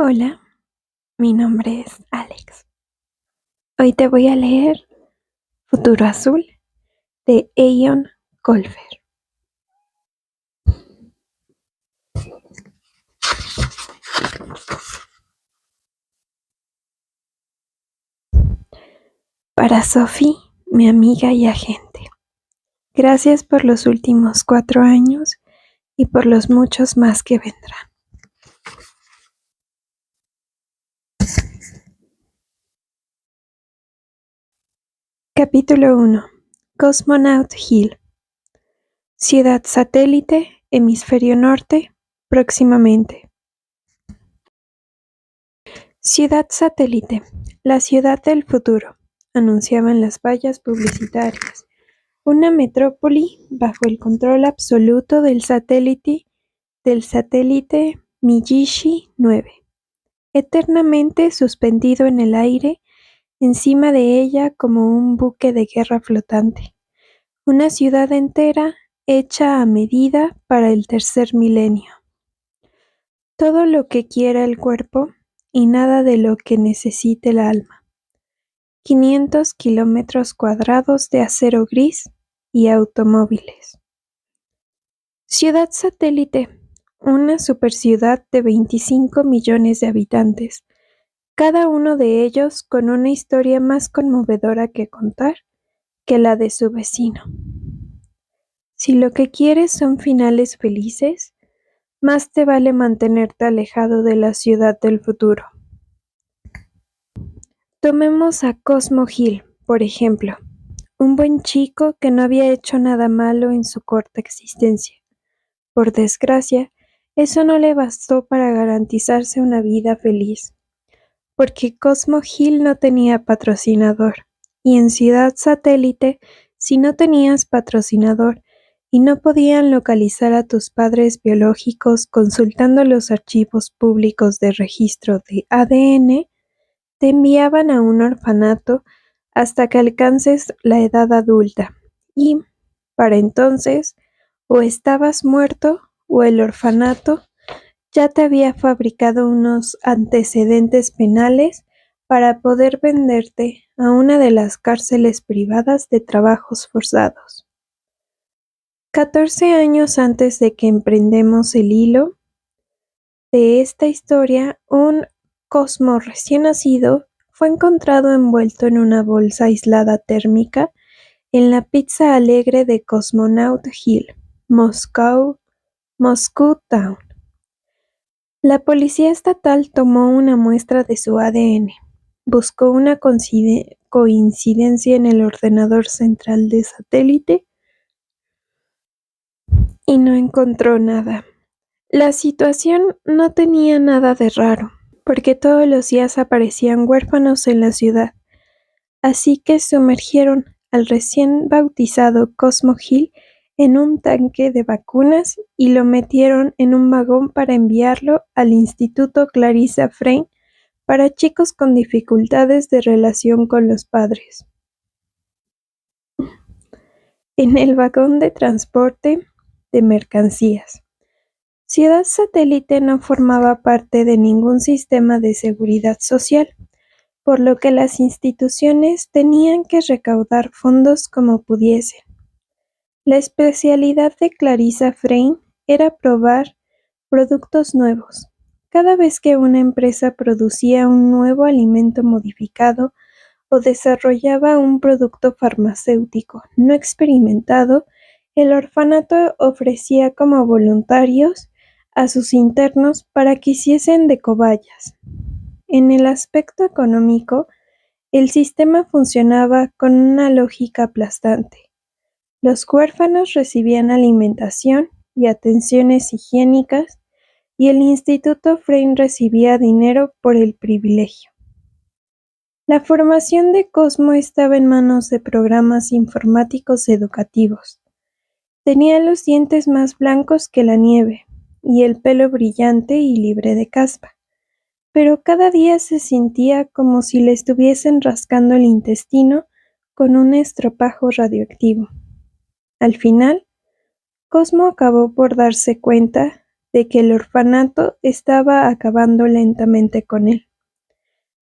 Hola, mi nombre es Alex. Hoy te voy a leer Futuro Azul de Eoin Colfer. Para Sophie, mi amiga y agente. Gracias por los últimos 4 años y por los muchos más que vendrán. Capítulo 1. Cosmonaut Hill. Ciudad satélite, hemisferio norte, próximamente. Ciudad satélite, la ciudad del futuro, anunciaban las vallas publicitarias. Una metrópoli bajo el control absoluto del satélite Miyishi 9, eternamente suspendido en el aire, encima de ella como un buque de guerra flotante. Una ciudad entera hecha a medida para el tercer milenio. Todo lo que quiera el cuerpo y nada de lo que necesite el alma. 500 kilómetros cuadrados de acero gris y automóviles. Ciudad satélite, una superciudad de 25 millones de habitantes, cada uno de ellos con una historia más conmovedora que contar que la de su vecino. Si lo que quieres son finales felices, más te vale mantenerte alejado de la ciudad del futuro. Tomemos a Cosmo Hill, por ejemplo, un buen chico que no había hecho nada malo en su corta existencia. Por desgracia, eso no le bastó para garantizarse una vida feliz, porque Cosmo Hill no tenía patrocinador, y en Ciudad Satélite, si no tenías patrocinador y no podían localizar a tus padres biológicos consultando los archivos públicos de registro de ADN, te enviaban a un orfanato hasta que alcances la edad adulta, y, para entonces, o estabas muerto o el orfanato ya te había fabricado unos antecedentes penales para poder venderte a una de las cárceles privadas de trabajos forzados. 14 años antes de que emprendemos el hilo de esta historia, un Cosmo recién nacido fue encontrado envuelto en una bolsa aislada térmica en la pizza alegre de Cosmonaut Hill, Moscow Town. La policía estatal tomó una muestra de su ADN, buscó una coincidencia en el ordenador central de satélite y no encontró nada. La situación no tenía nada de raro, porque todos los días aparecían huérfanos en la ciudad, así que sumergieron al recién bautizado Cosmo Hill en un tanque de vacunas y lo metieron en un vagón para enviarlo al Instituto Clarissa Frein para chicos con dificultades de relación con los padres. En el vagón de transporte de mercancías. Ciudad Satélite no formaba parte de ningún sistema de seguridad social, por lo que las instituciones tenían que recaudar fondos como pudiesen. La especialidad de Clarissa Frein era probar productos nuevos. Cada vez que una empresa producía un nuevo alimento modificado o desarrollaba un producto farmacéutico no experimentado, el orfanato ofrecía como voluntarios a sus internos para que hiciesen de cobayas. En el aspecto económico, el sistema funcionaba con una lógica aplastante. Los huérfanos recibían alimentación y atenciones higiénicas, y el Instituto Frein recibía dinero por el privilegio. La formación de Cosmo estaba en manos de programas informáticos educativos. Tenía los dientes más blancos que la nieve, y el pelo brillante y libre de caspa, pero cada día se sentía como si le estuviesen rascando el intestino con un estropajo radioactivo. Al final, Cosmo acabó por darse cuenta de que el orfanato estaba acabando lentamente con él.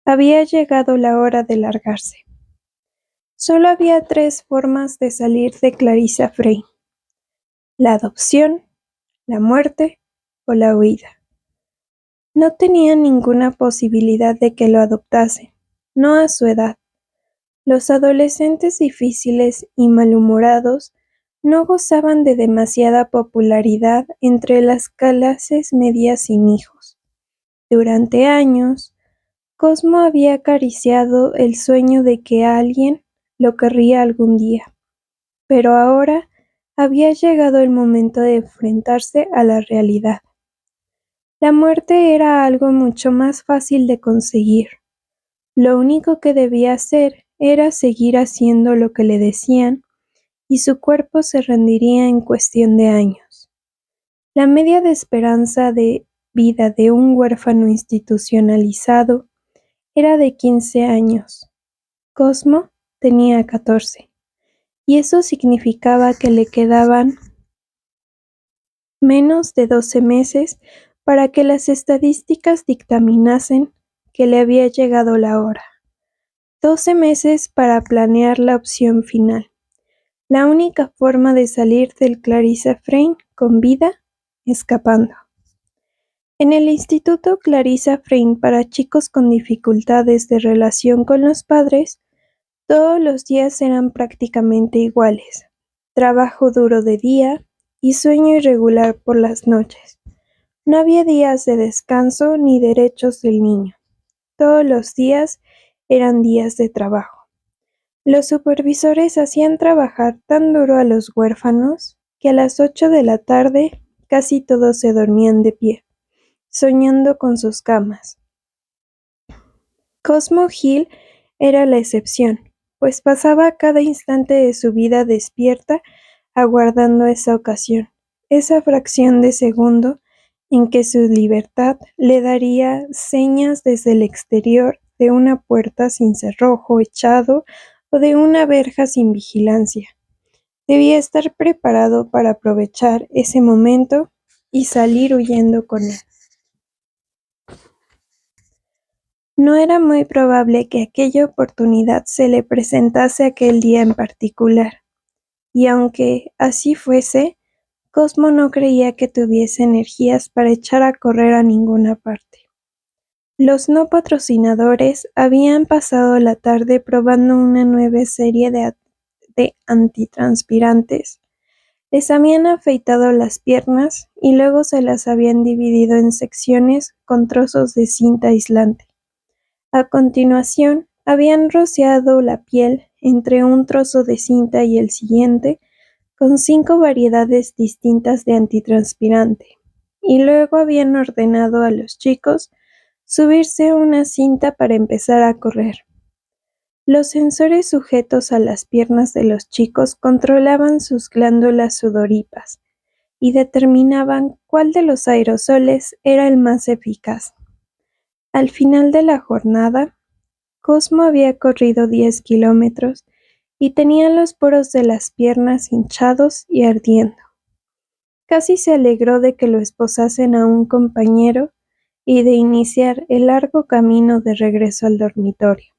Había llegado la hora de largarse. Solo había 3 formas de salir de Clarissa Frey: la adopción, la muerte o la huida. No tenía ninguna posibilidad de que lo adoptase, no a su edad. Los adolescentes difíciles y malhumorados no gozaban de demasiada popularidad entre las clases medias sin hijos. Durante años, Cosmo había acariciado el sueño de que alguien lo querría algún día, pero ahora había llegado el momento de enfrentarse a la realidad. La muerte era algo mucho más fácil de conseguir. Lo único que debía hacer era seguir haciendo lo que le decían y su cuerpo se rendiría en cuestión de años. La media de esperanza de vida de un huérfano institucionalizado era de 15 años. Cosmo tenía 14, y eso significaba que le quedaban menos de 12 meses para que las estadísticas dictaminasen que le había llegado la hora. 12 meses para planear la opción final. La única forma de salir del Clarissa Frey con vida, escapando. En el Instituto Clarissa Frey para chicos con dificultades de relación con los padres, todos los días eran prácticamente iguales: trabajo duro de día y sueño irregular por las noches. No había días de descanso ni derechos del niño. Todos los días eran días de trabajo. Los supervisores hacían trabajar tan duro a los huérfanos que a las 8 de la tarde casi todos se dormían de pie, soñando con sus camas. Cosmo Hill era la excepción, pues pasaba cada instante de su vida despierta aguardando esa ocasión, esa fracción de segundo en que su libertad le daría señas desde el exterior de una puerta sin cerrojo echado o de una verja sin vigilancia. Debía estar preparado para aprovechar ese momento y salir huyendo con él. No era muy probable que aquella oportunidad se le presentase aquel día en particular, y aunque así fuese, Cosmo no creía que tuviese energías para echar a correr a ninguna parte. Los no patrocinadores habían pasado la tarde probando una nueva serie de antitranspirantes. Les habían afeitado las piernas y luego se las habían dividido en secciones con trozos de cinta aislante. A continuación, habían rociado la piel entre un trozo de cinta y el siguiente con 5 variedades distintas de antitranspirante, y luego habían ordenado a los chicos subirse a una cinta para empezar a correr. Los sensores sujetos a las piernas de los chicos controlaban sus glándulas sudoríparas y determinaban cuál de los aerosoles era el más eficaz. Al final de la jornada, Cosmo había corrido 10 kilómetros y tenía los poros de las piernas hinchados y ardiendo. Casi se alegró de que lo esposasen a un compañero y de iniciar el largo camino de regreso al dormitorio.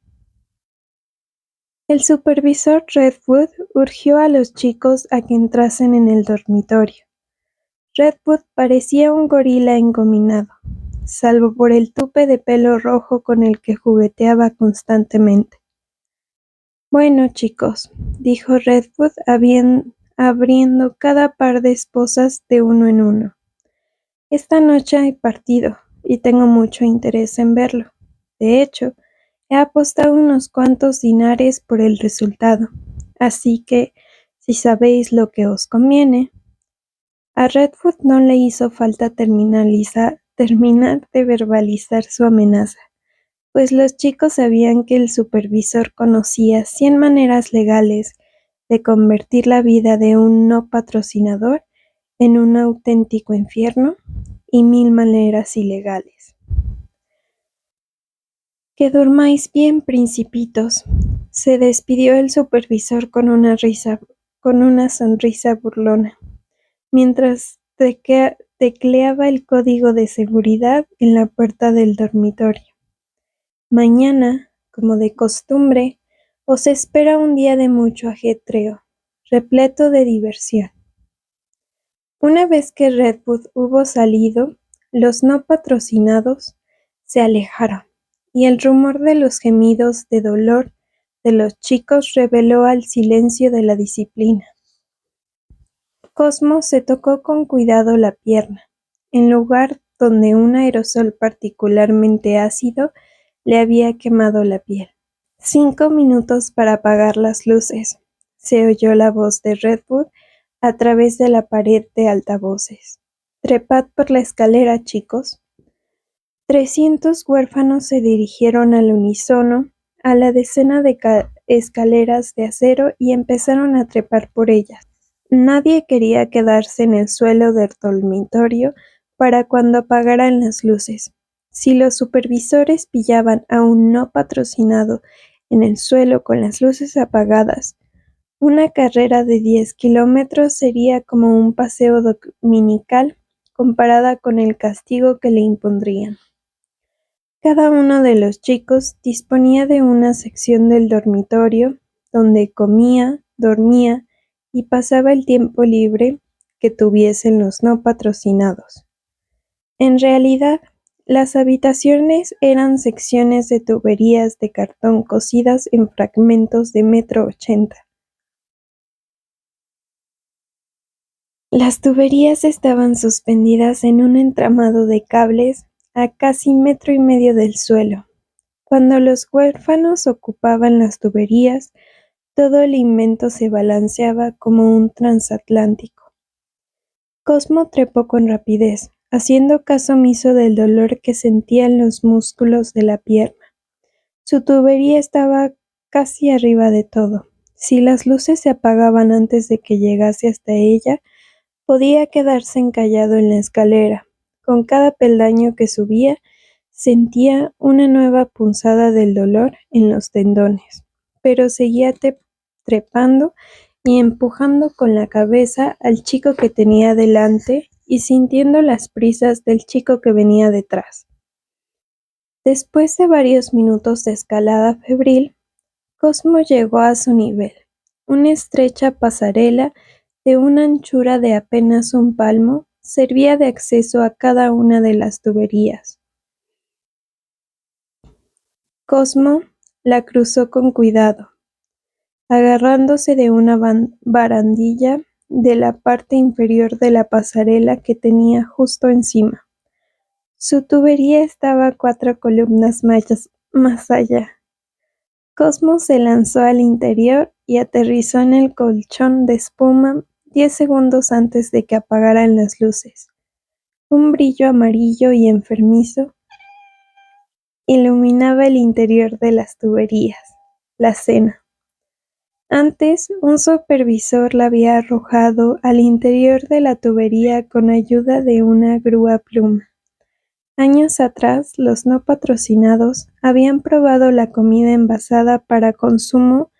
El supervisor Redwood urgió a los chicos a que entrasen en el dormitorio. Redwood parecía un gorila engominado, salvo por el tupe de pelo rojo con el que jugueteaba constantemente. «Bueno, chicos», dijo Redwood abriendo cada par de esposas de uno en uno. «Esta noche hay partido, y tengo mucho interés en verlo. De hecho, he apostado unos cuantos dinares por el resultado, así que, si sabéis lo que os conviene». A Redwood no le hizo falta terminar de verbalizar su amenaza, pues los chicos sabían que el supervisor conocía 100 maneras legales de convertir la vida de un no patrocinador en un auténtico infierno y 1000 maneras ilegales. «Que durmáis bien, principitos», se despidió el supervisor con una sonrisa burlona, mientras tecleaba el código de seguridad en la puerta del dormitorio. Mañana, como de costumbre, os espera un día de mucho ajetreo, repleto de diversión. Una vez que Redwood hubo salido, los no patrocinados se alejaron, y el rumor de los gemidos de dolor de los chicos reveló al silencio de la disciplina. Cosmo se tocó con cuidado la pierna, en lugar donde un aerosol particularmente ácido le había quemado la piel. 5 minutos para apagar las luces, se oyó la voz de Redwood a través de la pared de altavoces. Trepad por la escalera, chicos. 300 huérfanos se dirigieron al unísono a la decena de escaleras de acero y empezaron a trepar por ellas. Nadie quería quedarse en el suelo del dormitorio para cuando apagaran las luces. Si los supervisores pillaban a un no patrocinado en el suelo con las luces apagadas, una carrera de 10 kilómetros sería como un paseo dominical comparada con el castigo que le impondrían. Cada uno de los chicos disponía de una sección del dormitorio donde comía, dormía y pasaba el tiempo libre que tuviesen los no patrocinados. En realidad, las habitaciones eran secciones de tuberías de cartón cosidas en fragmentos de 1,80 m. Las tuberías estaban suspendidas en un entramado de cables a casi 1,5 m del suelo. Cuando los huérfanos ocupaban las tuberías, todo el invento se balanceaba como un transatlántico. Cosmo trepó con rapidez, haciendo caso omiso del dolor que sentía en los músculos de la pierna. Su tubería estaba casi arriba de todo. Si las luces se apagaban antes de que llegase hasta ella, podía quedarse encallado en la escalera. Con cada peldaño que subía, sentía una nueva punzada del dolor en los tendones, pero seguía trepando y empujando con la cabeza al chico que tenía delante y sintiendo las prisas del chico que venía detrás. Después de varios minutos de escalada febril, Cosmo llegó a su nivel, una estrecha pasarela de una anchura de apenas un palmo servía de acceso a cada una de las tuberías. Cosmo la cruzó con cuidado, agarrándose de una barandilla de la parte inferior de la pasarela que tenía justo encima. Su tubería estaba 4 columnas más allá. Cosmo se lanzó al interior y aterrizó en el colchón de espuma 10 segundos antes de que apagaran las luces. Un brillo amarillo y enfermizo iluminaba el interior de las tuberías. La cena. Antes, un supervisor la había arrojado al interior de la tubería con ayuda de una grúa pluma. Años atrás, los no patrocinados habían probado la comida envasada para consumo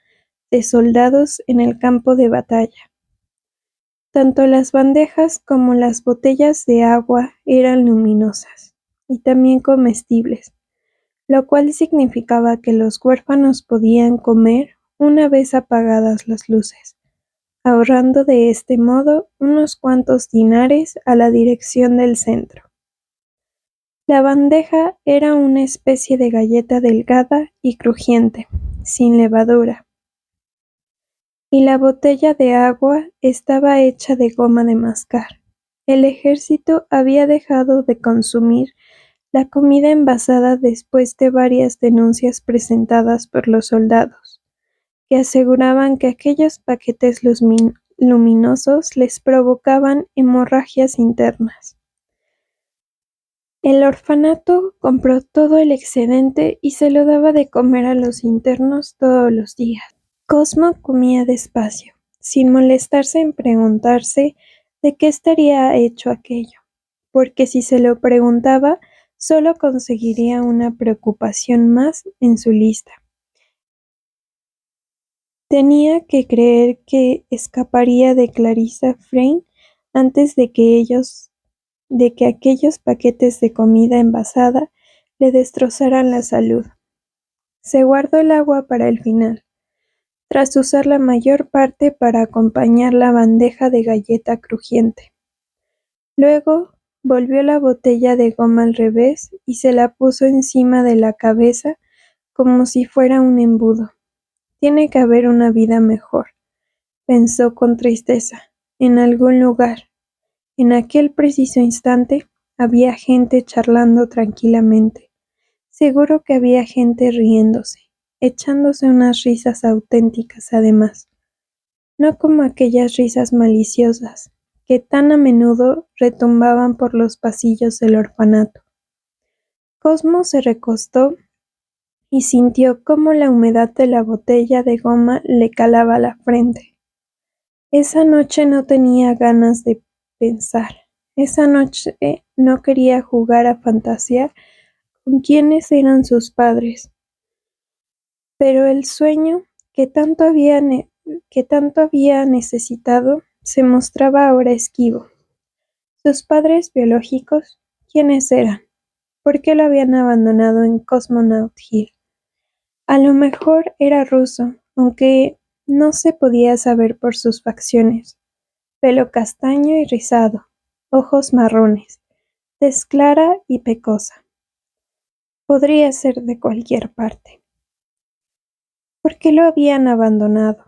de soldados en el campo de batalla. Tanto las bandejas como las botellas de agua eran luminosas y también comestibles, lo cual significaba que los huérfanos podían comer una vez apagadas las luces, ahorrando de este modo unos cuantos dinares a la dirección del centro. La bandeja era una especie de galleta delgada y crujiente, sin levadura, y la botella de agua estaba hecha de goma de mascar. El ejército había dejado de consumir la comida envasada después de varias denuncias presentadas por los soldados, que aseguraban que aquellos paquetes luminosos les provocaban hemorragias internas. El orfanato compró todo el excedente y se lo daba de comer a los internos todos los días. Cosmo comía despacio, sin molestarse en preguntarse de qué estaría hecho aquello, porque si se lo preguntaba, solo conseguiría una preocupación más en su lista. Tenía que creer que escaparía de Clarissa Frame antes de que ellos de que aquellos paquetes de comida envasada le destrozaran la salud. Se guardó el agua para el final, tras usar la mayor parte para acompañar la bandeja de galleta crujiente. Luego volvió la botella de goma al revés y se la puso encima de la cabeza como si fuera un embudo. Tiene que haber una vida mejor, pensó con tristeza. En algún lugar, en aquel preciso instante, había gente charlando tranquilamente. Seguro que había gente riéndose, echándose unas risas auténticas además, no como aquellas risas maliciosas que tan a menudo retumbaban por los pasillos del orfanato. Cosmo se recostó y sintió cómo la humedad de la botella de goma le calaba la frente. Esa noche no tenía ganas de pensar. Esa noche no quería jugar a fantasear con quiénes eran sus padres. Pero el sueño que tanto había necesitado se mostraba ahora esquivo. Sus padres biológicos, ¿quiénes eran? ¿Por qué lo habían abandonado en Cosmonaut Hill? A lo mejor era ruso, aunque no se podía saber por sus facciones. Pelo castaño y rizado, ojos marrones, tez clara y pecosa. Podría ser de cualquier parte. ¿Por qué lo habían abandonado?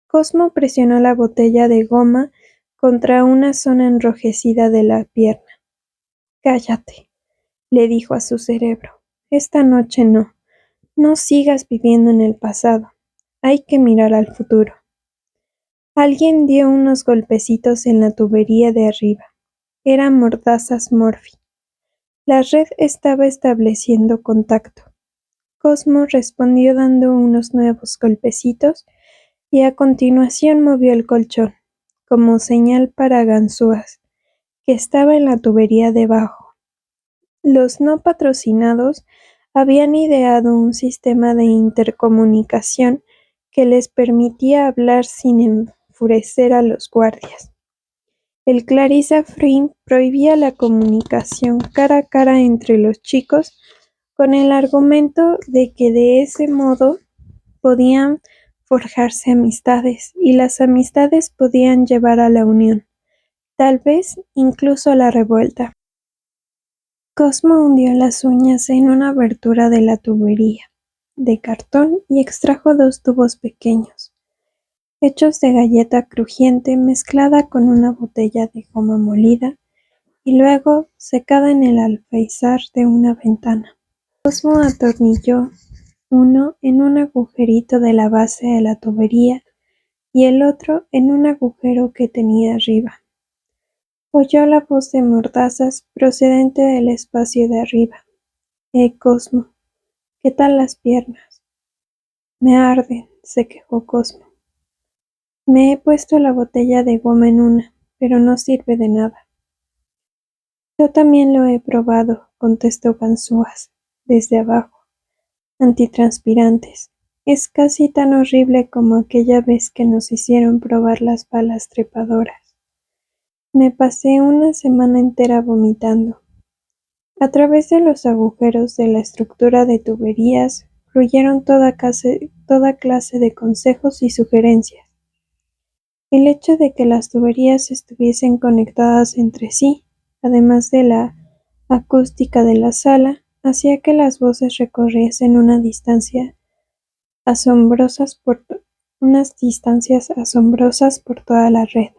Cosmo presionó la botella de goma contra una zona enrojecida de la pierna. «Cállate», le dijo a su cerebro. «Esta noche no. No sigas viviendo en el pasado. Hay que mirar al futuro». Alguien dio unos golpecitos en la tubería de arriba. Eran mordazas Morphy. La red estaba estableciendo contacto. Cosmo respondió dando unos nuevos golpecitos y a continuación movió el colchón, como señal para Ganzúas, que estaba en la tubería debajo. Los no patrocinados habían ideado un sistema de intercomunicación que les permitía hablar sin enfurecer a los guardias. El Clarissa Frein prohibía la comunicación cara a cara entre los chicos con el argumento de que de ese modo podían forjarse amistades y las amistades podían llevar a la unión, tal vez incluso a la revuelta. Cosmo hundió las uñas en una abertura de la tubería de cartón y extrajo 2 tubos pequeños, hechos de galleta crujiente mezclada con una botella de goma molida y luego secada en el alféizar de una ventana. Cosmo atornilló uno en un agujerito de la base de la tubería y el otro en un agujero que tenía arriba. Oyó la voz de mordazas procedente del espacio de arriba. Cosmo, ¿qué tal las piernas? Me arden, se quejó Cosmo. Me he puesto la botella de goma en una, pero no sirve de nada. Yo también lo he probado, contestó Ganzúas, desde abajo. Antitranspirantes. Es casi tan horrible como aquella vez que nos hicieron probar las balas trepadoras. Me pasé una semana entera vomitando. A través de los agujeros de la estructura de tuberías fluyeron toda clase de consejos y sugerencias. El hecho de que las tuberías estuviesen conectadas entre sí, además de la acústica de la sala, hacía que las voces recorriesen unas distancias asombrosas por toda la red.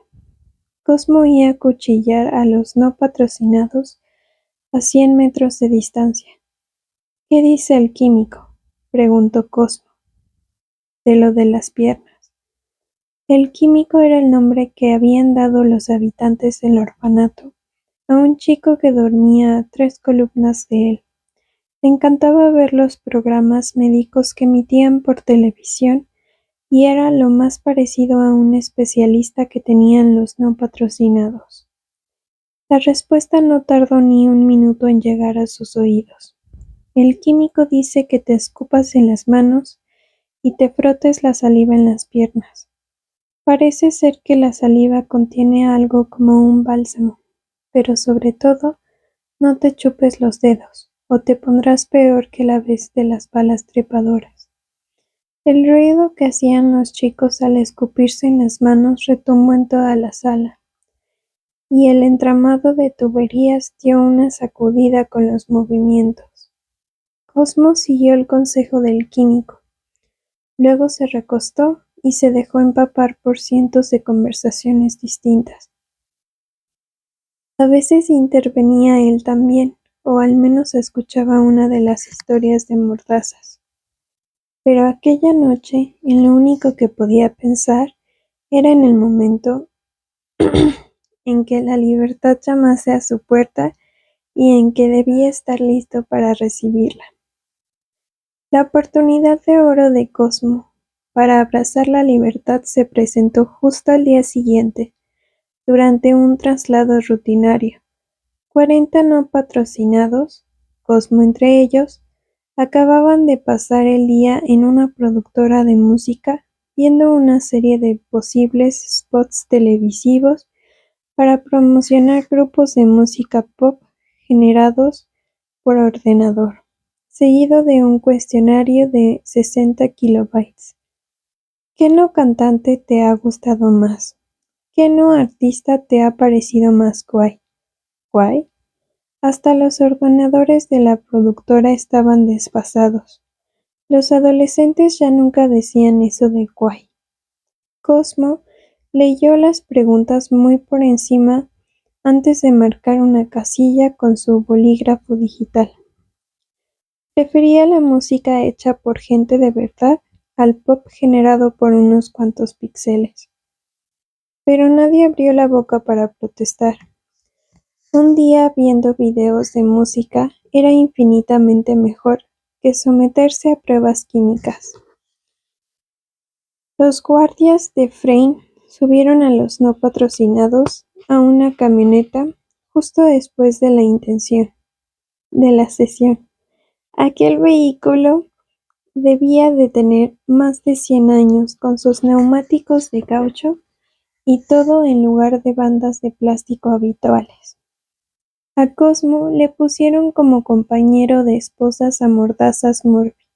Cosmo oía cuchillar a los no patrocinados a 100 metros de distancia. «¿Qué dice el químico?», preguntó Cosmo. «De lo de las piernas». El químico era el nombre que habían dado los habitantes del orfanato a un chico que dormía a 3 columnas de él. Le encantaba ver los programas médicos que emitían por televisión y era lo más parecido a un especialista que tenían los no patrocinados. La respuesta no tardó ni un minuto en llegar a sus oídos. El químico dice que te escupas en las manos y te frotes la saliva en las piernas. Parece ser que la saliva contiene algo como un bálsamo. pero sobre todo, no te chupes los dedos, o te pondrás peor que la vez de las balas trepadoras. El ruido que hacían los chicos al escupirse en las manos retumbó en toda la sala, y el entramado de tuberías dio una sacudida con los movimientos. Cosmo siguió el consejo del químico. Luego se recostó y se dejó empapar por cientos de conversaciones distintas. A veces intervenía él también, o al menos escuchaba una de las historias de Mordazas. Pero aquella noche, en lo único que podía pensar era en el momento en que la libertad llamase a su puerta y en que debía estar listo para recibirla. La oportunidad de oro de Cosmo para abrazar la libertad se presentó justo al día siguiente, durante un traslado rutinario. 40 no patrocinados, Cosmo entre ellos, acababan de pasar el día en una productora de música viendo una serie de posibles spots televisivos para promocionar grupos de música pop generados por ordenador, seguido de un cuestionario de 60 kilobytes. ¿Qué no cantante te ha gustado más? ¿Qué no artista te ha parecido más guay? ¿Guay? Hasta los ordenadores de la productora estaban desfasados. Los adolescentes ya nunca decían eso de guay. Cosmo leyó las preguntas muy por encima antes de marcar una casilla con su bolígrafo digital. Prefería la música hecha por gente de verdad al pop generado por unos cuantos píxeles. Pero nadie abrió la boca para protestar. Un día viendo videos de música era infinitamente mejor que someterse a pruebas químicas. Los guardias de Frame subieron a los no patrocinados a una camioneta justo después de la sesión. Aquel vehículo debía de tener más de 100 años, con sus neumáticos de caucho y todo en lugar de bandas de plástico habituales. A Cosmo le pusieron como compañero de esposas a Mordazas Murphy.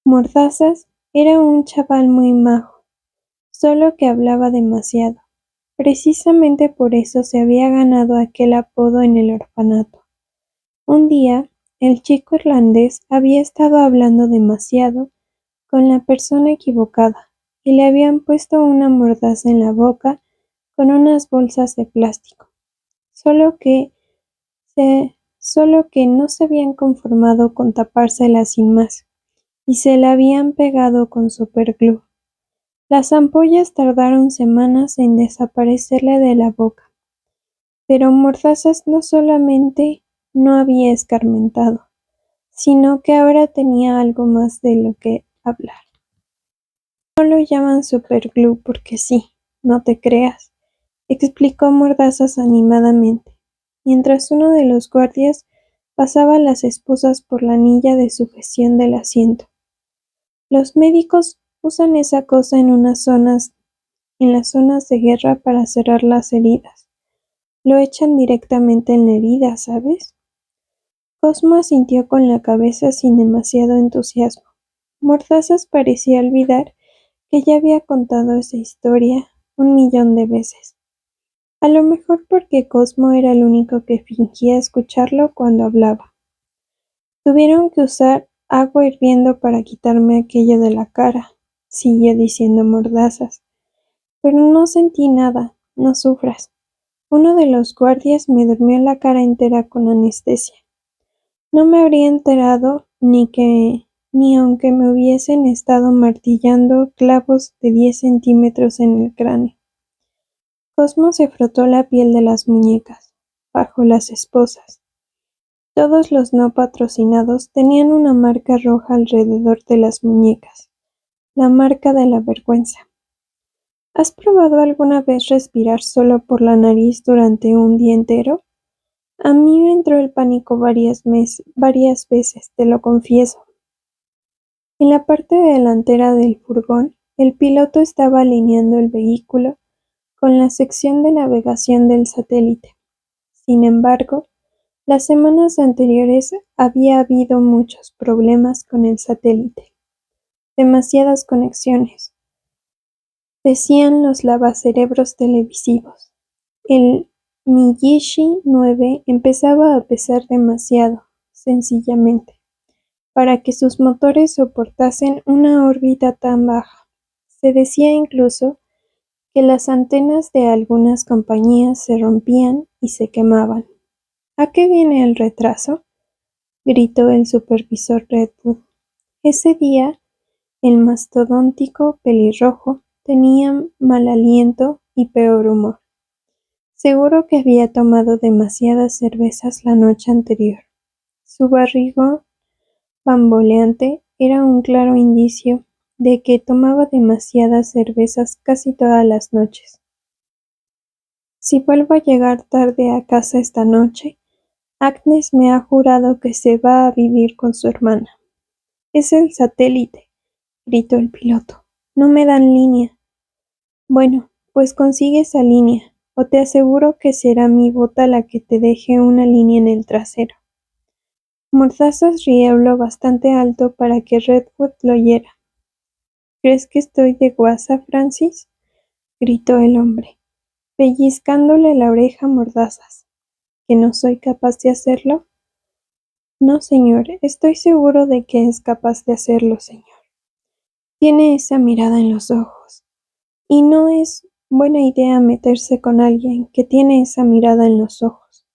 Mordazas era un chaval muy majo, solo que hablaba demasiado. Precisamente por eso se había ganado aquel apodo en el orfanato. Un día, el chico irlandés había estado hablando demasiado con la persona equivocada y le habían puesto una mordaza en la boca con unas bolsas de plástico, solo que no se habían conformado con tapársela sin más, y se la habían pegado con superglue. Las ampollas tardaron semanas en desaparecerle de la boca, pero Mordazas no solamente no había escarmentado, sino que ahora tenía algo más de lo que hablar. No lo llaman superglue porque sí, no te creas, explicó Mordazas animadamente, mientras uno de los guardias pasaba las esposas por la anilla de sujeción del asiento. Los médicos usan esa cosa en las zonas de guerra para cerrar las heridas. Lo echan directamente en la herida, ¿sabes? Cosmo asintió con la cabeza sin demasiado entusiasmo. Mordazas parecía olvidar que ya había contado esa historia 1.000.000 de veces. A lo mejor porque Cosmo era el único que fingía escucharlo cuando hablaba. Tuvieron que usar agua hirviendo para quitarme aquello de la cara, siguió diciendo Mordazas. Pero no sentí nada, no sufras. Uno de los guardias me durmió la cara entera con anestesia. No me habría enterado ni aunque me hubiesen estado martillando clavos de 10 centímetros en el cráneo. Cosmo se frotó la piel de las muñecas, bajo las esposas. Todos los no patrocinados tenían una marca roja alrededor de las muñecas, la marca de la vergüenza. ¿Has probado alguna vez respirar solo por la nariz durante un día entero? A mí me entró el pánico varias veces, te lo confieso. En la parte delantera del furgón, el piloto estaba alineando el vehículo con la sección de navegación del satélite. Sin embargo, las semanas anteriores había habido muchos problemas con el satélite. Demasiadas conexiones, decían los lavacerebros televisivos. El Miyishi 9 empezaba a pesar demasiado, sencillamente, para que sus motores soportasen una órbita tan baja. Se decía incluso que las antenas de algunas compañías se rompían y se quemaban. ¿A qué viene el retraso?, gritó el supervisor Redwood. Ese día, el mastodóntico pelirrojo tenía mal aliento y peor humor. Seguro que había tomado demasiadas cervezas la noche anterior. Su barrigón bamboleante era un claro indicio de que tomaba demasiadas cervezas casi todas las noches. Si vuelvo a llegar tarde a casa esta noche, Agnes me ha jurado que se va a vivir con su hermana. Es el satélite, gritó el piloto. No me dan línea. Bueno, pues consigue esa línea, o te aseguro que será mi bota la que te deje una línea en el trasero. Mordazas rió lo bastante alto para que Redwood lo oyera. ¿Crees que estoy de guasa, Francis?, gritó el hombre, pellizcándole la oreja a Mordazas. ¿Que no soy capaz de hacerlo? No, señor, estoy seguro de que es capaz de hacerlo, señor. Tiene esa mirada en los ojos. Y no es buena idea meterse con alguien que tiene esa mirada en los ojos.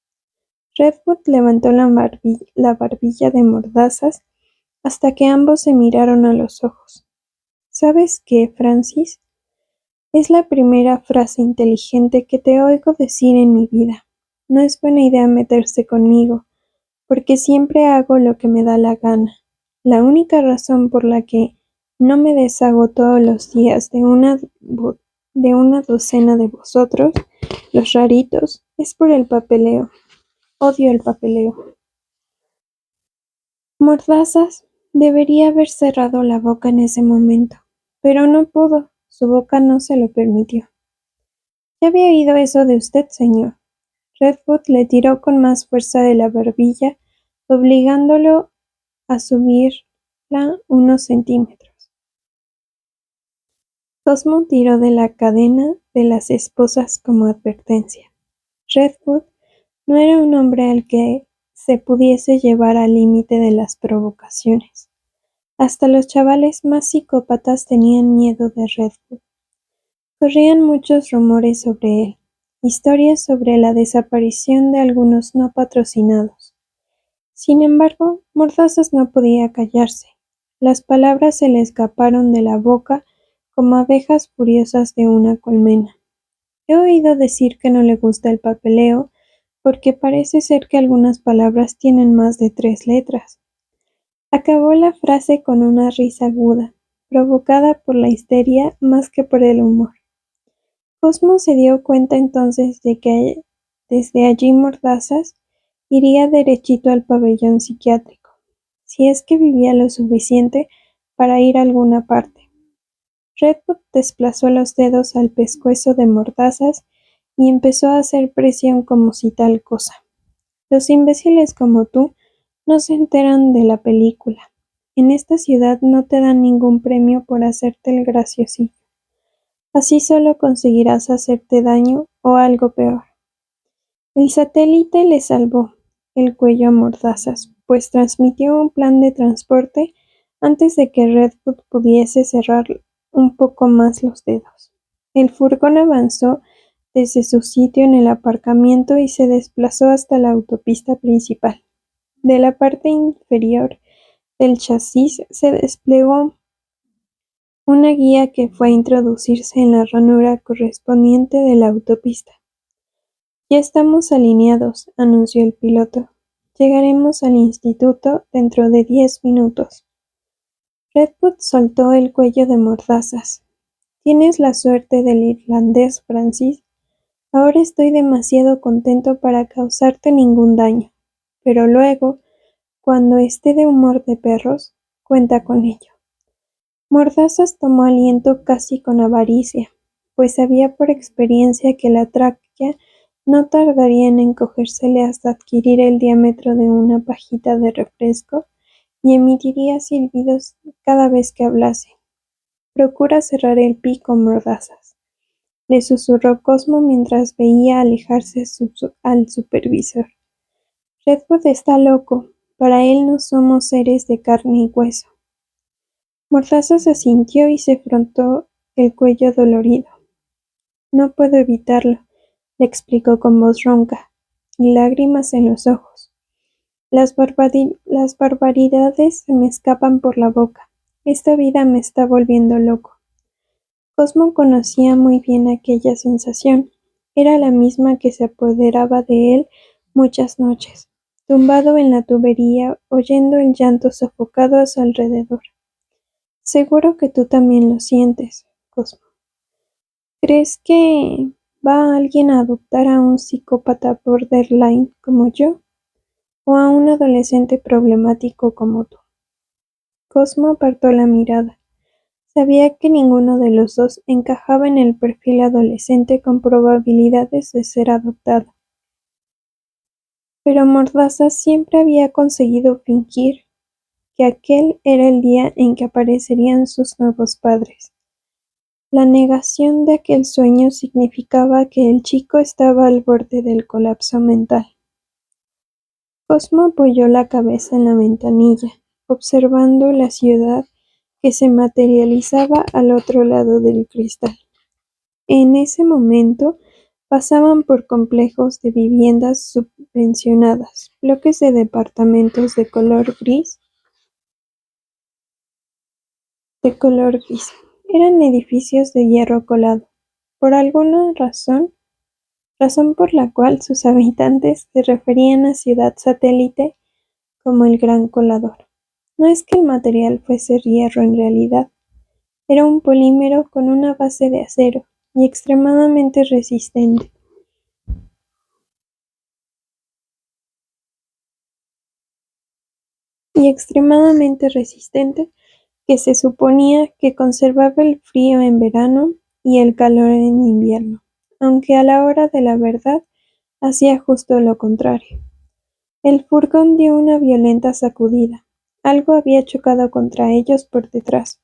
Redwood levantó la barbilla de Mordazas hasta que ambos se miraron a los ojos. ¿Sabes qué, Francis? Es la primera frase inteligente que te oigo decir en mi vida. No es buena idea meterse conmigo, porque siempre hago lo que me da la gana. La única razón por la que no me deshago todos los días de una docena de vosotros, los raritos, es por el papeleo. Odio el papeleo. Mordazas debería haber cerrado la boca en ese momento, pero no pudo. Su boca no se lo permitió. Ya había oído eso de usted, señor. Redwood le tiró con más fuerza de la barbilla, obligándolo a subirla unos centímetros. Cosmo tiró de la cadena de las esposas como advertencia. Redwood no era un hombre al que se pudiese llevar al límite de las provocaciones. Hasta los chavales más psicópatas tenían miedo de Redwood. Corrían muchos rumores sobre él, historias sobre la desaparición de algunos no patrocinados. Sin embargo, Mordazas no podía callarse. Las palabras se le escaparon de la boca como abejas furiosas de una colmena. He oído decir que no le gusta el papeleo porque parece ser que algunas palabras tienen más de 3 letras. Acabó la frase con una risa aguda, provocada por la histeria más que por el humor. Cosmo se dio cuenta entonces de que desde allí Mordazas iría derechito al pabellón psiquiátrico, si es que vivía lo suficiente para ir a alguna parte. Redwood desplazó los dedos al pescuezo de Mordazas y empezó a hacer presión como si tal cosa. Los imbéciles como tú no se enteran de la película. En esta ciudad no te dan ningún premio por hacerte el graciosillo. Así solo conseguirás hacerte daño o algo peor. El satélite le salvó el cuello a Mordazas, pues transmitió un plan de transporte antes de que Redwood pudiese cerrar un poco más los dedos. El furgón avanzó desde su sitio en el aparcamiento y se desplazó hasta la autopista principal. De la parte inferior del chasis se desplegó una guía que fue a introducirse en la ranura correspondiente de la autopista. Ya estamos alineados, anunció el piloto. Llegaremos al instituto dentro de 10 minutos. Redwood soltó el cuello de Mordazas. Tienes la suerte del irlandés, Francis. Ahora estoy demasiado contento para causarte ningún daño, pero luego, cuando esté de humor de perros, cuenta con ello. Mordazas tomó aliento casi con avaricia, pues sabía por experiencia que la tráquea No tardaría en encogérsele hasta adquirir el diámetro de una pajita de refresco y emitiría silbidos cada vez que hablase. Procura cerrar el pico, Mordazas, le susurró Cosmo mientras veía alejarse al supervisor. Redwood está loco. Para él no somos seres de carne y hueso. Mordazas asintió y se frotó el cuello dolorido. No puedo evitarlo, le explicó con voz ronca, y lágrimas en los ojos. Las barbaridades se me escapan por la boca. Esta vida me está volviendo loco. Cosmo conocía muy bien aquella sensación. Era la misma que se apoderaba de él muchas noches, tumbado en la tubería, oyendo el llanto sofocado a su alrededor. Seguro que tú también lo sientes, Cosmo. ¿Crees que va alguien a adoptar a un psicópata borderline como yo? ¿O a un adolescente problemático como tú? Cosmo apartó la mirada. Sabía que ninguno de los dos encajaba en el perfil adolescente con probabilidades de ser adoptado. Pero Mordaza siempre había conseguido fingir que aquel era el día en que aparecerían sus nuevos padres. La negación de aquel sueño significaba que el chico estaba al borde del colapso mental. Cosmo apoyó la cabeza en la ventanilla, observando la ciudad que se materializaba al otro lado del cristal. En ese momento pasaban por complejos de viviendas subvencionadas, bloques de departamentos de color gris. Eran edificios de hierro colado. Por alguna razón por la cual sus habitantes se referían a Ciudad Satélite como el Gran Colador. No es que el material fuese hierro en realidad, era un polímero con una base de acero y extremadamente resistente. Que se suponía que conservaba el frío en verano y el calor en invierno, aunque a la hora de la verdad hacía justo lo contrario. El furgón dio una violenta sacudida. Algo había chocado contra ellos por detrás.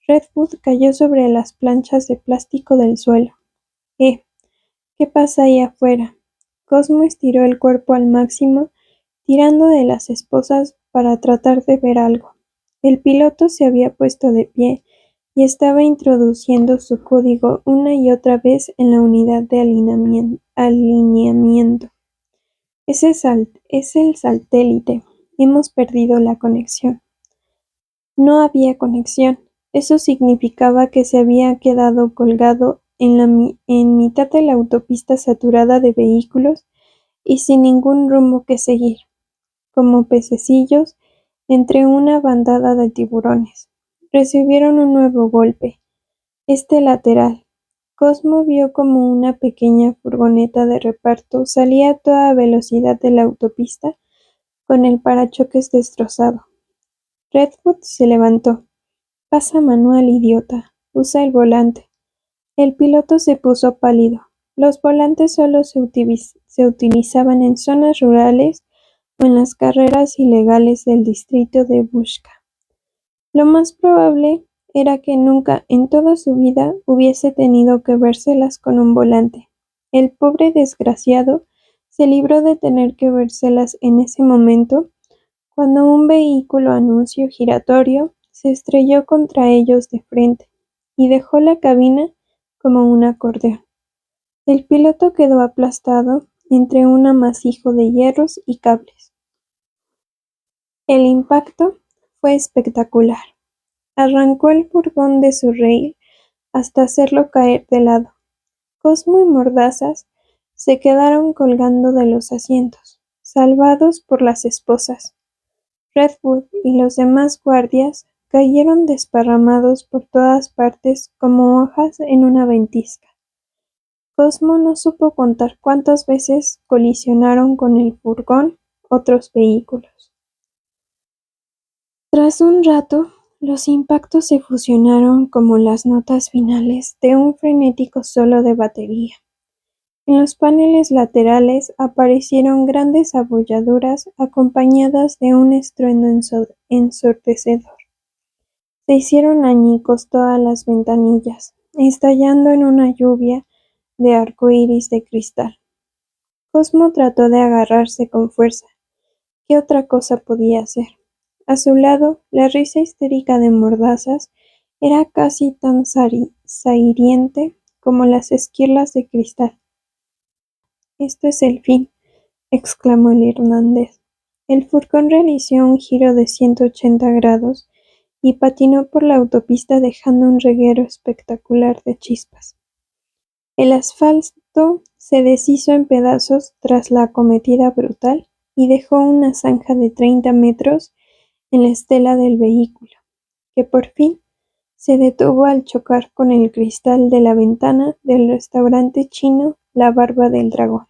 Redwood cayó sobre las planchas de plástico del suelo. ¿Qué pasa ahí afuera? Cosmo estiró el cuerpo al máximo, tirando de las esposas para tratar de ver algo. El piloto se había puesto de pie y estaba introduciendo su código una y otra vez en la unidad de alineamiento. Es el satélite. Hemos perdido la conexión. No había conexión. Eso significaba que se había quedado colgado en mitad de la autopista saturada de vehículos y sin ningún rumbo que seguir, como pececillos entre una bandada de tiburones. Recibieron un nuevo golpe, este lateral. Cosmo vio como una pequeña furgoneta de reparto salía a toda velocidad de la autopista con el parachoques destrozado. Redwood se levantó. Pasa manual, idiota. Usa el volante. El piloto se puso pálido. Los volantes solo se utilizaban en zonas rurales o en las carreras ilegales del distrito de Bushka. Lo más probable era que nunca en toda su vida hubiese tenido que vérselas con un volante. El pobre desgraciado se libró de tener que vérselas en ese momento, cuando un vehículo anuncio giratorio se estrelló contra ellos de frente y dejó la cabina como un acordeón. El piloto quedó aplastado entre un amasijo de hierros y cables. El impacto fue espectacular. Arrancó el furgón de su rail hasta hacerlo caer de lado. Cosmo y Mordazas se quedaron colgando de los asientos, salvados por las esposas. Redwood y los demás guardias cayeron desparramados por todas partes como hojas en una ventisca. Cosmo no supo contar cuántas veces colisionaron con el furgón otros vehículos. Tras un rato, los impactos se fusionaron como las notas finales de un frenético solo de batería. En los paneles laterales aparecieron grandes abolladuras acompañadas de un estruendo ensordecedor. Se hicieron añicos todas las ventanillas, estallando en una lluvia de arcoíris de cristal. Cosmo trató de agarrarse con fuerza. ¿Qué otra cosa podía hacer? A su lado, la risa histérica de Mordazas era casi tan sahiriente como las esquirlas de cristal. «Esto es el fin», exclamó el irlandés. El furgón realizó un giro de 180 grados y patinó por la autopista dejando un reguero espectacular de chispas. El asfalto se deshizo en pedazos tras la acometida brutal y dejó una zanja de 30 metros en la estela del vehículo, que por fin se detuvo al chocar con el cristal de la ventana del restaurante chino La Barba del Dragón.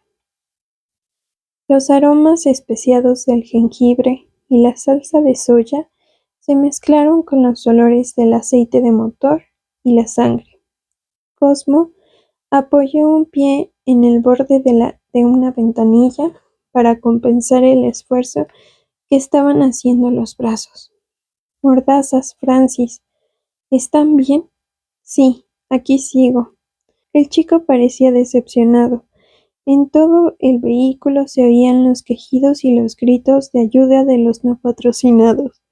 Los aromas especiados del jengibre y la salsa de soya se mezclaron con los olores del aceite de motor y la sangre. Cosmo apoyó un pie en el borde de una ventanilla para compensar el esfuerzo que estaban haciendo los brazos. «Mordazas, Francis, ¿están bien?» «Sí, aquí sigo». El chico parecía decepcionado. En todo el vehículo se oían los quejidos y los gritos de ayuda de los no patrocinados.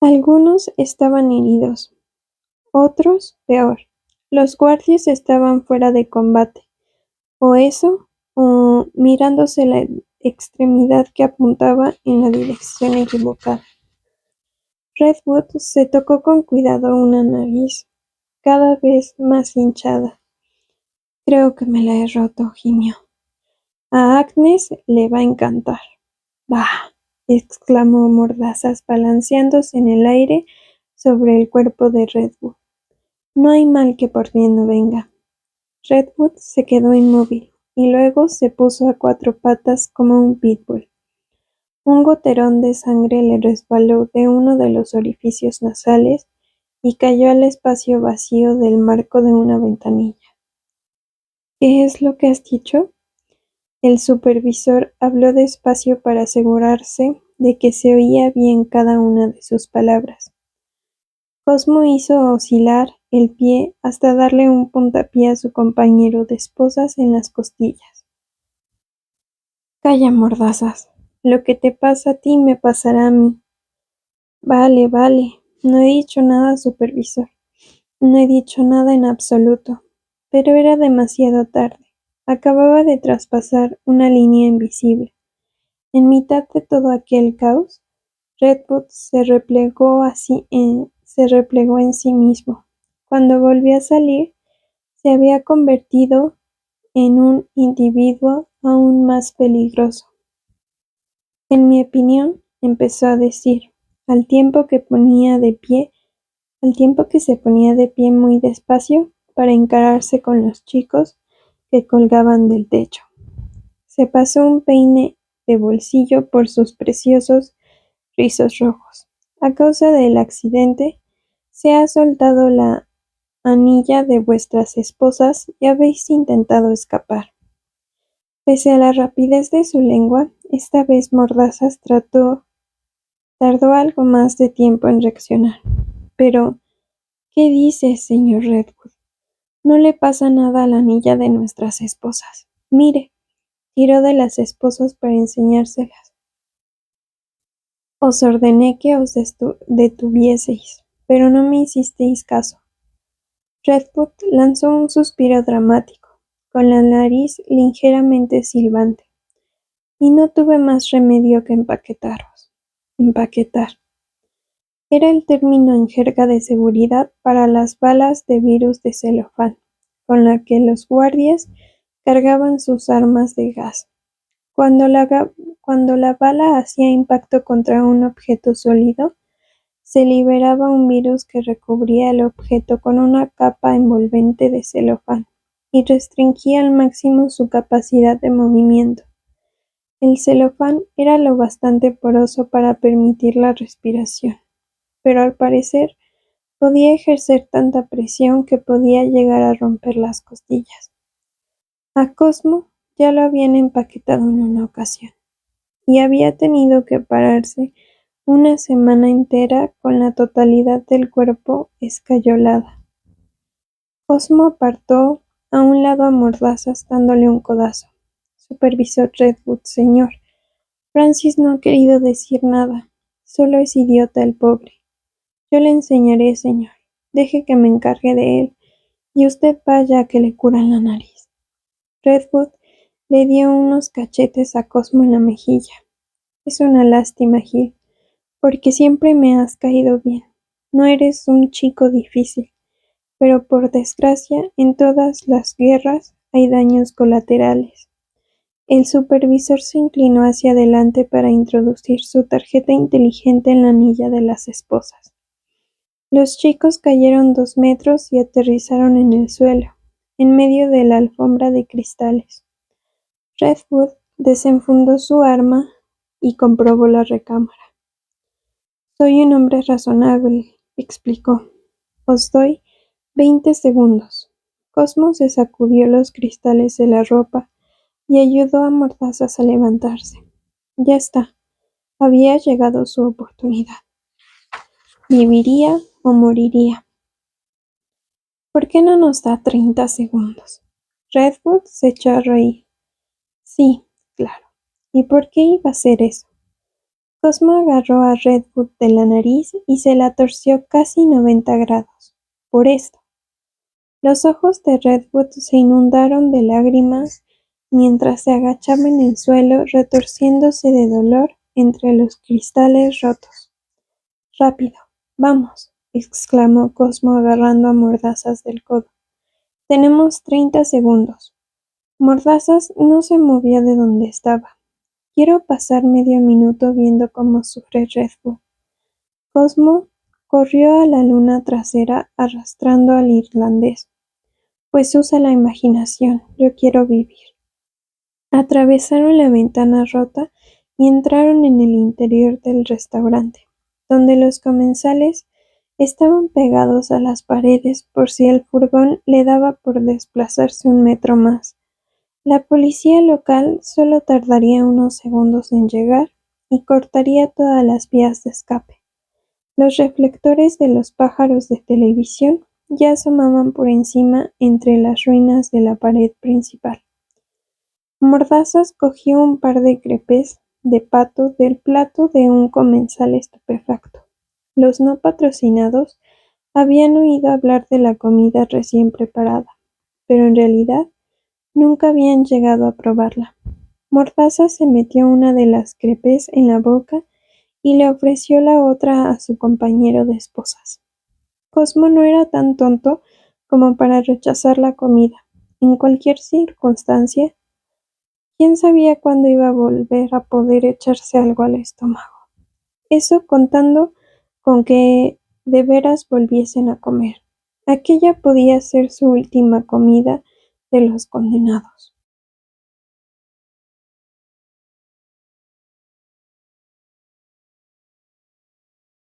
Algunos estaban heridos, otros peor. Los guardias estaban fuera de combate, o eso, o mirándose la extremidad que apuntaba en la dirección equivocada. Redwood se tocó con cuidado una nariz, cada vez más hinchada. «Creo que me la he roto», gimió. «A Agnes le va a encantar». «Bah», exclamó Mordazas balanceándose en el aire sobre el cuerpo de Redwood. «No hay mal que por bien no venga». Redwood se quedó inmóvil y luego se puso a cuatro patas como un pitbull. Un goterón de sangre le resbaló de uno de los orificios nasales y cayó al espacio vacío del marco de una ventanilla. «¿Qué es lo que has dicho?» El supervisor habló despacio para asegurarse de que se oía bien cada una de sus palabras. Cosmo hizo oscilar el pie hasta darle un puntapié a su compañero de esposas en las costillas. «Calla, Mordazas. Lo que te pasa a ti me pasará a mí». «Vale, vale. No he dicho nada, supervisor. No he dicho nada en absoluto». Pero era demasiado tarde. Acababa de traspasar una línea invisible. En mitad de todo aquel caos, Redwood se replegó en sí mismo. Cuando volvió a salir, se había convertido en un individuo aún más peligroso. «En mi opinión», empezó a decir, al tiempo que se ponía de pie muy despacio para encararse con los chicos que colgaban del techo. Se pasó un peine de bolsillo por sus preciosos rizos rojos. «A causa del accidente, se ha soltado la anilla de vuestras esposas y habéis intentado escapar». Pese a la rapidez de su lengua, esta vez Mordazas tardó algo más de tiempo en reaccionar. «Pero, ¿qué dice, señor Redwood? No le pasa nada a la anilla de nuestras esposas. Mire». Tiró de las esposas para enseñárselas. «Os ordené que os detuvieseis, pero no me hicisteis caso». Redwood lanzó un suspiro dramático, con la nariz ligeramente silbante. «Y no tuve más remedio que empaquetaros». Empaquetar. Era el término en jerga de seguridad para las balas de virus de celofán, con la que los guardias cargaban sus armas de gas. Cuando la bala hacía impacto contra un objeto sólido, se liberaba un virus que recubría el objeto con una capa envolvente de celofán y restringía al máximo su capacidad de movimiento. El celofán era lo bastante poroso para permitir la respiración, pero al parecer podía ejercer tanta presión que podía llegar a romper las costillas. A Cosmo ya lo habían empaquetado en una ocasión, y había tenido que pararse una semana entera con la totalidad del cuerpo escayolada. Cosmo apartó a un lado a Mordazas dándole un codazo. Supervisor Redwood, señor. Francis no ha querido decir nada. Solo es idiota el pobre. Yo le enseñaré, señor. Deje que me encargue de él, y usted vaya a que le curan la nariz. Redwood le dio unos cachetes a Cosmo en la mejilla. Es una lástima, Gil, porque siempre me has caído bien. No eres un chico difícil, pero por desgracia en todas las guerras hay daños colaterales. El supervisor se inclinó hacia adelante para introducir su tarjeta inteligente en la anilla de las esposas. Los chicos cayeron 2 metros y aterrizaron en el suelo, en medio de la alfombra de cristales. Redwood desenfundó su arma y comprobó la recámara. Soy un hombre razonable, explicó. Os doy 20 segundos. Cosmo se sacudió los cristales de la ropa y ayudó a Mordazas a levantarse. Ya está. Había llegado su oportunidad. Viviría o moriría. ¿Por qué no nos da 30 segundos? Redwood se echó a reír. Sí, claro. ¿Y por qué iba a hacer eso? Cosmo agarró a Redwood de la nariz y se la torció casi 90 grados. Por esto. Los ojos de Redwood se inundaron de lágrimas mientras se agachaba en el suelo retorciéndose de dolor entre los cristales rotos. Rápido, vamos, exclamó Cosmo agarrando a Mordazas del codo. Tenemos 30 segundos. Mordazas no se movió de donde estaba. Quiero pasar medio minuto viendo cómo sufre Redwood. Cosmo corrió a la luna trasera arrastrando al irlandés. Pues usa la imaginación, yo quiero vivir. Atravesaron la ventana rota y entraron en el interior del restaurante, donde los comensales estaban pegados a las paredes por si el furgón le daba por desplazarse 1 metro más. La policía local solo tardaría unos segundos en llegar y cortaría todas las vías de escape. Los reflectores de los pájaros de televisión ya asomaban por encima entre las ruinas de la pared principal. Mordazas cogió un par de crepes de pato del plato de un comensal estupefacto. Los no patrocinados habían oído hablar de la comida recién preparada, pero en realidad nunca habían llegado a probarla. Mordazas se metió una de las crepes en la boca y le ofreció la otra a su compañero de esposas. Cosmo no era tan tonto como para rechazar la comida. En cualquier circunstancia, quién sabía cuándo iba a volver a poder echarse algo al estómago. Eso contando con que de veras volviesen a comer. Aquella podía ser su última comida de los condenados.